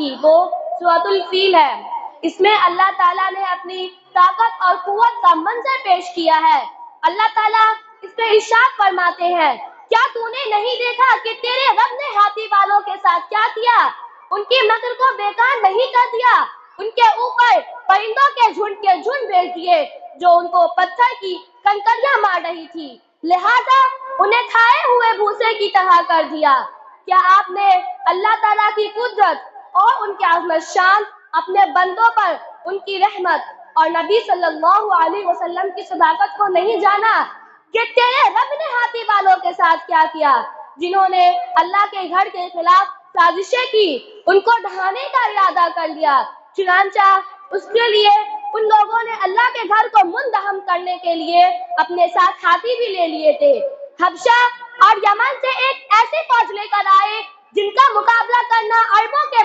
थी, वो सूरतुल फील है। इसमें अल्लाह ताला ने अपनी ताकत और कुव्वत का मंजर पेश किया है। अल्लाह ताला इसमें इरशाद फरमाते हैं, क्या तूने नहीं देखा कि तेरे रब ने हाथी वालों के साथ क्या किया? उनकी मकर को बेकार नहीं कर दिया, उनके ऊपर परिंदों के झुंड भेज दिए जो उनको पत्थर की कंकरियां मार रही थी, लिहाजा उन्हें खाए हुए भूसे की तरह कर दिया। क्या आपने अल्लाह ताला की कुदरत और उनके अज़मत शान, अपने बंदों पर उनकी रहमत और नबी सल्लल्लाहु अलैहि वसल्लम की सदाकत को नहीं जाना कि तेरे रब ने हाथी वालों के साथ क्या किया, जिन्होंने अल्लाह के घर के खिलाफ साजिशें की, उनको ढहाने का इरादा कर लिया। चुनांचा उसके लिए उन लोगों ने अल्लाह के घर को मुंदहम करने के लिए अपने साथ हाथी भी ले लिए थे। हबशा और यमन से एक ऐसी फौज लेकर आए जिनका मुकाबला करना अरबों के